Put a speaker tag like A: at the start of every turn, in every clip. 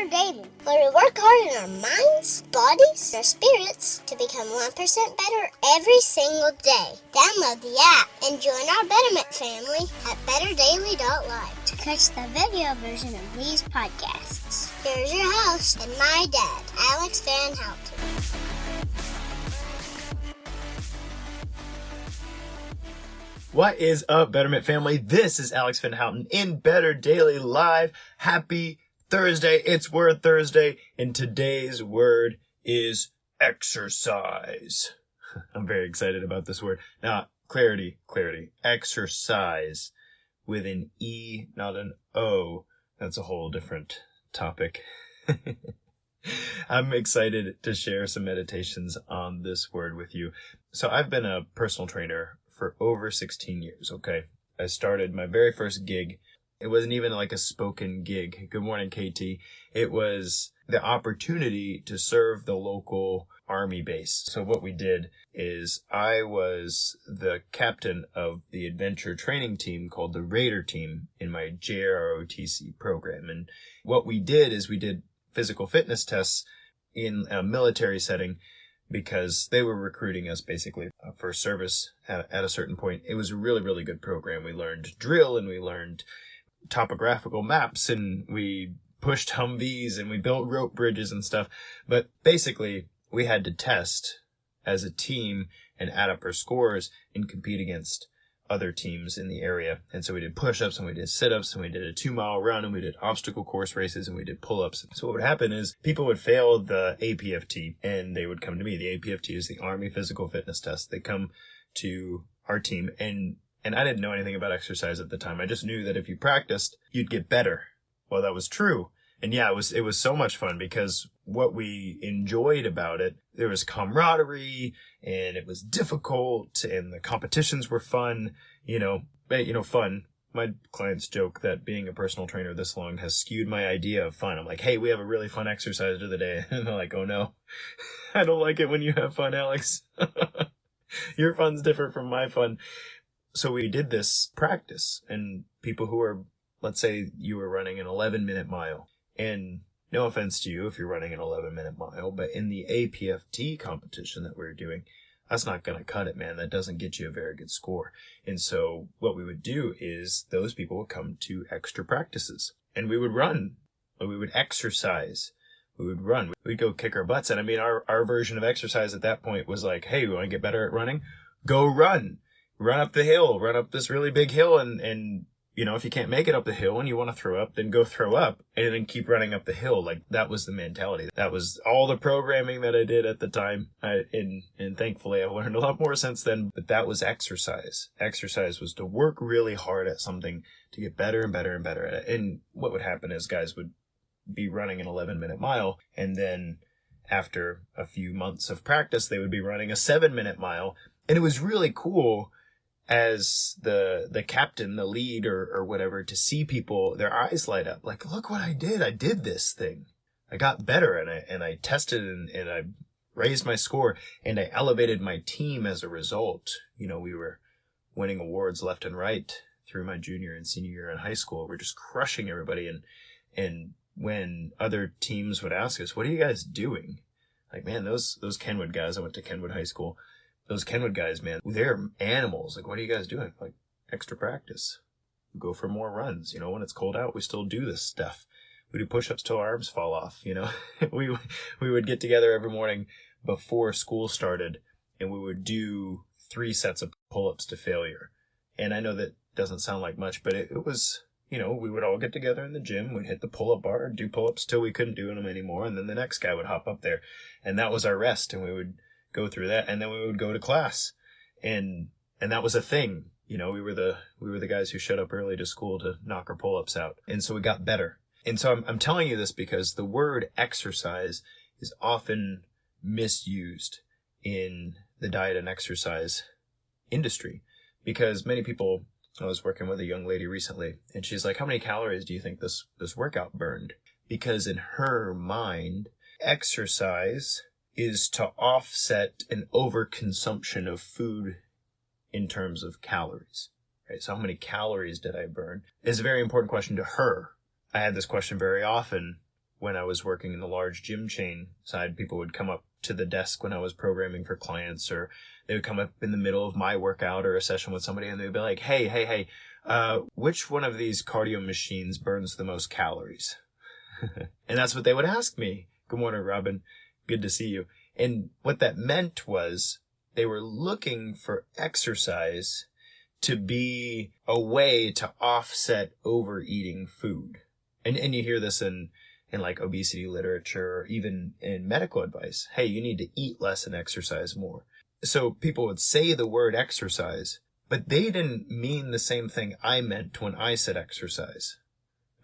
A: Better Daily, where we work hard in our minds, bodies, and our spirits to become 1% better every single day. Download the app and join our Betterment family at betterdaily.live to catch the video version of these podcasts. Here's your host and my dad, Alex Van Houten.
B: What is up, Betterment family? This is Alex Van Houten in Better Daily Live. Happy Thursday. It's Word Thursday, and today's word is exercise. I'm very excited about this word. Now, clarity. Exercise with an E, not an O. That's a whole different topic. I'm excited to share some meditations on this word with you. So I've been a personal trainer for over 16 years, okay? I started my very first gig. It wasn't even like a spoken gig. Good morning, KT. It was the opportunity to serve the local army base. So what we did is I was the captain of the adventure training team called the Raider team in my JROTC program. And what we did is we did physical fitness tests in a military setting because they were recruiting us basically for service at a certain point. It was a really, really good program. We learned drill and we learned topographical maps and we pushed Humvees and we built rope bridges and stuff. But basically, we had to test as a team and add up our scores and compete against other teams in the area. And so we did push-ups and we did sit-ups and we did a 2-mile run and we did obstacle course races and we did pull-ups. So what would happen is people would fail the APFT and they would come to me. The APFT is the Army Physical Fitness Test. They come to our team and I didn't know anything about exercise at the time. I just knew that if you practiced, you'd get better. Well, that was true. And yeah, it was so much fun because what we enjoyed about it, there was camaraderie and it was difficult and the competitions were fun, fun. My clients joke that being a personal trainer this long has skewed my idea of fun. I'm like, hey, we have a really fun exercise of the day. And they're like, oh no, I don't like it when you have fun, Alex. Your fun's different from my fun. So we did this practice and people who are, let's say you were running an 11-minute mile. And no offense to you if you're running an 11-minute mile, but in the APFT competition that we were doing, that's not going to cut it, man. That doesn't get you a very good score. And so what we would do is those people would come to extra practices and we would run, or we would exercise. We would run. We'd go kick our butts. And I mean, our version of exercise at that point was like, hey, you want to get better at running? Go run. Run up the hill. Run up this really big hill and if you can't make it up the hill and you want to throw up, then go throw up and then keep running up the hill. Like that was the mentality. That was all the programming that I did at the time. And thankfully I've learned a lot more since then, but that was exercise. Exercise was to work really hard at something to get better and better and better at it. And what would happen is guys would be running an 11-minute mile. And then after a few months of practice, they would be running a 7-minute mile. And it was really cool as the captain, the lead or whatever, to see people, their eyes light up. Like, look what I did. I did this thing. I got better and I tested and I raised my score and I elevated my team as a result. We were winning awards left and right through my junior and senior year in high school. We're just crushing everybody. And when other teams would ask us, what are you guys doing? Like, man, those Kenwood guys, I went to Kenwood High School. Those Kenwood guys, man, they're animals. Like, what are you guys doing? Like, extra practice. Go for more runs. When it's cold out, we still do this stuff. We do push-ups till our arms fall off, We would get together every morning before school started, and we would do 3 sets of pull-ups to failure. And I know that doesn't sound like much, but it was, we would all get together in the gym. We'd hit the pull-up bar and do pull-ups till we couldn't do them anymore, and then the next guy would hop up there. And that was our rest, and we would go through that, and then we would go to class, and that was a thing. We were the guys who showed up early to school to knock our pull-ups out, and so we got better. And so I'm telling you this because the word exercise is often misused in the diet and exercise industry, because many people. I was working with a young lady recently, and she's like, "How many calories do you think this workout burned?" Because in her mind, exercise is to offset an overconsumption of food in terms of calories, right? So how many calories did I burn is a very important question to her. I had this question very often when I was working in the large gym chain side, people would come up to the desk when I was programming for clients, or they would come up in the middle of my workout or a session with somebody, and they'd be like, hey, which one of these cardio machines burns the most calories? And that's what they would ask me. Good morning, Robin. Good to see you. And what that meant was they were looking for exercise to be a way to offset overeating food. And you hear this in like obesity literature, or even in medical advice. Hey, you need to eat less and exercise more. So people would say the word exercise, but they didn't mean the same thing I meant when I said exercise.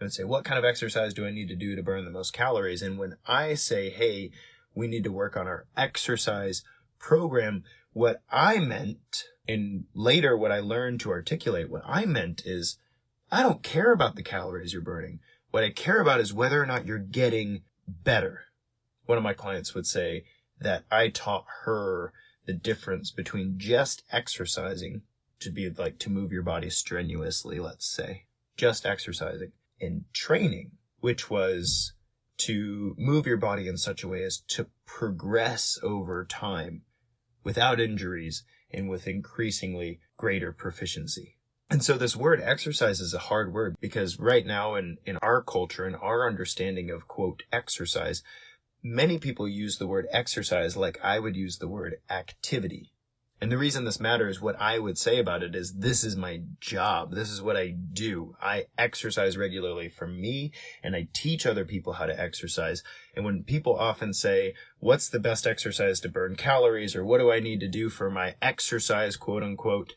B: I would say, what kind of exercise do I need to do to burn the most calories? And when I say, hey, we need to work on our exercise program, what I meant, and later what I learned to articulate, what I meant is, I don't care about the calories you're burning. What I care about is whether or not you're getting better. One of my clients would say that I taught her the difference between just exercising, to be like to move your body strenuously, let's say, just exercising, and training, which was to move your body in such a way as to progress over time without injuries and with increasingly greater proficiency. And so this word exercise is a hard word, because right now in our culture and our understanding of, quote, exercise, many people use the word exercise like I would use the word activity. And the reason this matters, what I would say about it is, this is my job. This is what I do. I exercise regularly for me, and I teach other people how to exercise. And when people often say, what's the best exercise to burn calories, or what do I need to do for my exercise, quote unquote,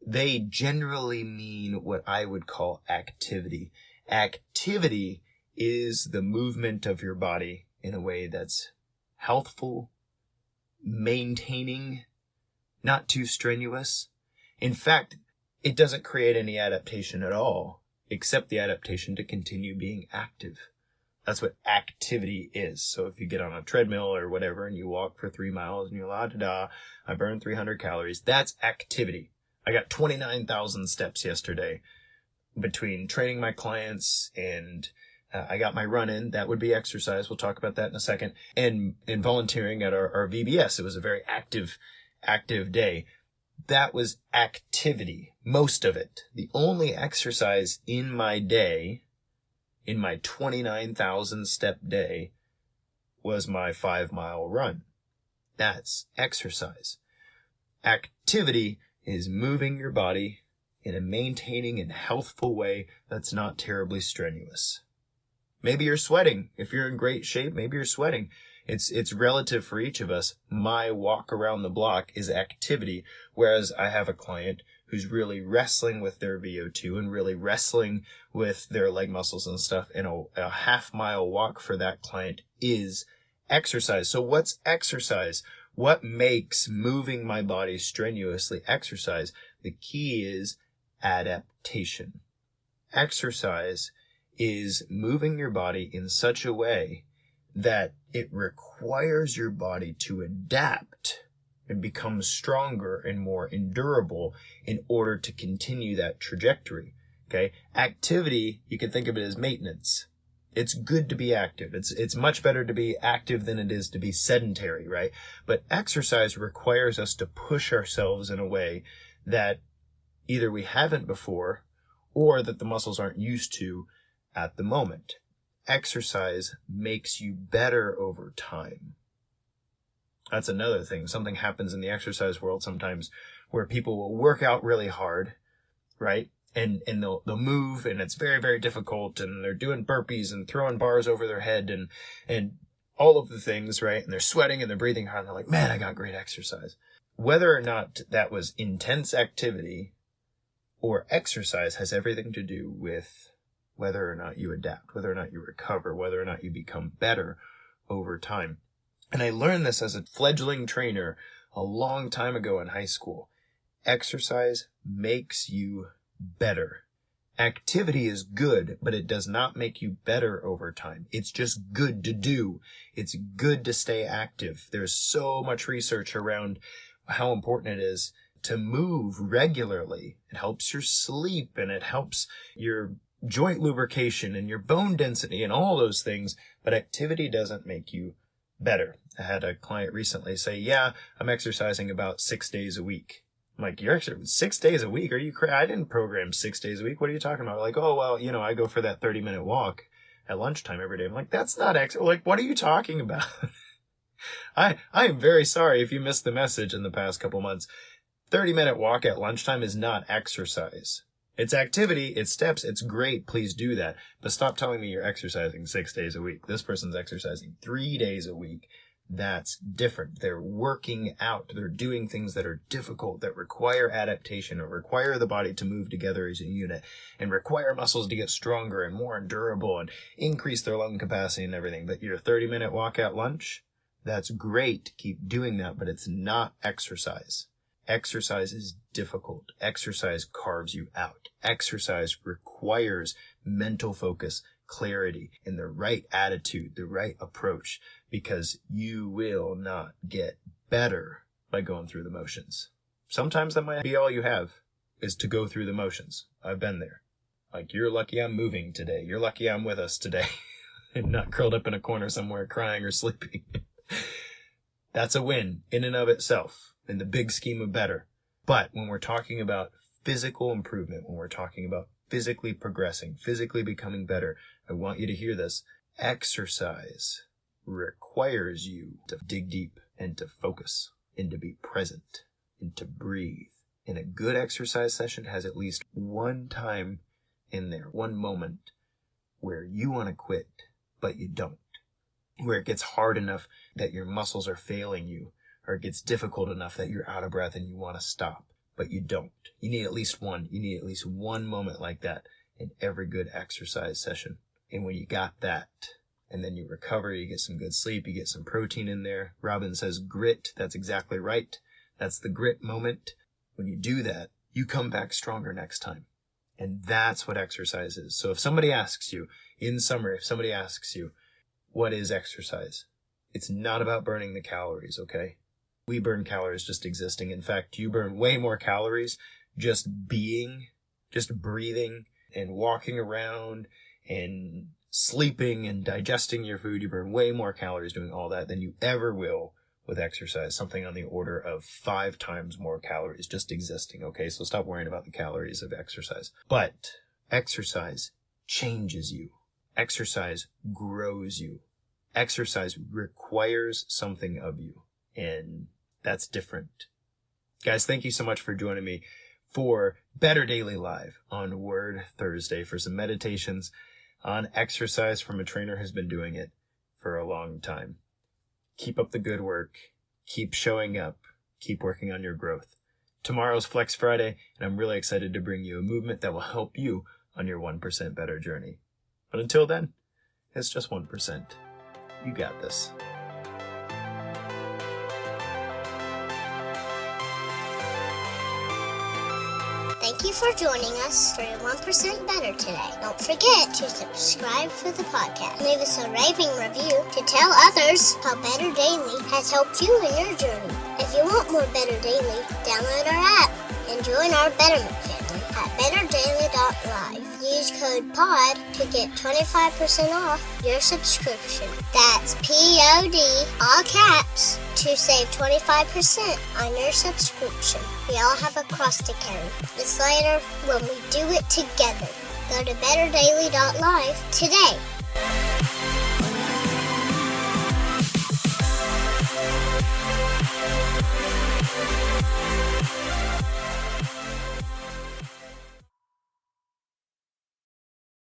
B: they generally mean what I would call activity. Activity is the movement of your body in a way that's healthful, maintaining, not too strenuous. In fact, it doesn't create any adaptation at all, except the adaptation to continue being active. That's what activity is. So if you get on a treadmill or whatever and you walk for 3 miles and you're I burned 300 calories, that's activity. I got 29,000 steps yesterday between training my clients and I got my run in. That would be exercise. We'll talk about that in a second. And volunteering at our VBS. It was a very active day. That was activity, most of it. The only exercise in my day, in my 29,000 step day, was my 5-mile run. That's exercise. Activity is moving your body in a maintaining and healthful way that's not terribly strenuous. Maybe you're sweating. If you're in great shape, maybe you're sweating. It's relative for each of us. My walk around the block is activity, whereas I have a client who's really wrestling with their VO2 and really wrestling with their leg muscles and stuff, and a half-mile walk for that client is exercise. So what's exercise? What makes moving my body strenuously exercise? The key is adaptation. Exercise is moving your body in such a way that it requires your body to adapt and become stronger and more endurable in order to continue that trajectory. Okay? Activity, you can think of it as maintenance. It's good to be active. It's much better to be active than it is to be sedentary, right? But exercise requires us to push ourselves in a way that either we haven't before or that the muscles aren't used to at the moment. Exercise makes you better over time. That's another thing. Something happens in the exercise world sometimes where people will work out really hard, right? And they'll move, and it's very, very difficult, and they're doing burpees and throwing bars over their head and all of the things, right? And they're sweating and they're breathing hard, and they're like, man, I got great exercise. Whether or not that was intense activity or exercise has everything to do with whether or not you adapt, whether or not you recover, whether or not you become better over time. And I learned this as a fledgling trainer a long time ago in high school. Exercise makes you better. Activity is good, but it does not make you better over time. It's just good to do. It's good to stay active. There's so much research around how important it is to move regularly. It helps your sleep, and it helps your joint lubrication and your bone density and all those things, but activity doesn't make you better. I had a client recently say, yeah, I'm exercising about 6 days a week. I'm like, you're exercising 6 days a week? Are you crazy? I didn't program 6 days a week. What are you talking about? Like, oh, well, I go for that 30-minute walk at lunchtime every day. I'm like, that's not like, what are you talking about? I am very sorry if you missed the message in the past couple months. 30-minute walk at lunchtime is not exercise. It's activity, it's steps, it's great, please do that. But stop telling me you're exercising 6 days a week. This person's exercising 3 days a week. That's different. They're working out. They're doing things that are difficult, that require adaptation, or require the body to move together as a unit, and require muscles to get stronger and more durable and increase their lung capacity and everything. But your 30-minute walk at lunch, that's great. Keep doing that, but it's not exercise. Exercise is difficult. Exercise carves you out. Exercise requires mental focus, clarity, and the right attitude, the right approach, because you will not get better by going through the motions. Sometimes that might be all you have, is to go through the motions. I've been there. Like, you're lucky I'm moving today. You're lucky I'm with us today and not curled up in a corner somewhere crying or sleeping. That's a win in and of itself, in the big scheme of better. But when we're talking about physical improvement, when we're talking about physically progressing, physically becoming better, I want you to hear this. Exercise requires you to dig deep and to focus and to be present and to breathe. And a good exercise session has at least one time in there, one moment where you want to quit, but you don't. Where it gets hard enough that your muscles are failing you, or it gets difficult enough that you're out of breath and you want to stop, but you don't. You need at least one. You need at least one moment like that in every good exercise session. And when you got that, and then you recover, you get some good sleep, you get some protein in there. Robin says grit. That's exactly right. That's the grit moment. When you do that, you come back stronger next time. And that's what exercise is. So if somebody asks you, in summary, if somebody asks you, what is exercise? It's not about burning the calories, okay? We burn calories just existing. In fact, you burn way more calories just being, just breathing and walking around and sleeping and digesting your food. You burn way more calories doing all that than you ever will with exercise. Something on the order of 5 times more calories just existing, okay? So stop worrying about the calories of exercise. But exercise changes you. Exercise grows you. Exercise requires something of you, and that's different. Guys, thank you so much for joining me for Better Daily Live on Word Thursday for some meditations on exercise from a trainer who's been doing it for a long time. Keep up the good work. Keep showing up. Keep working on your growth. Tomorrow's Flex Friday, and I'm really excited to bring you a movement that will help you on your 1% better journey. But until then, it's just 1%. You got this.
A: Thank you for joining us for your 1% Better today. Don't forget to subscribe for the podcast. Leave us a raving review to tell others how Better Daily has helped you in your journey. If you want more Better Daily, download our app and join our Betterment family at betterdaily.live. Use code POD to get 25% off your subscription. That's POD, all caps, to save 25% on your subscription. We all have a cross to carry. It's later when we do it together. Go to betterdaily.live today.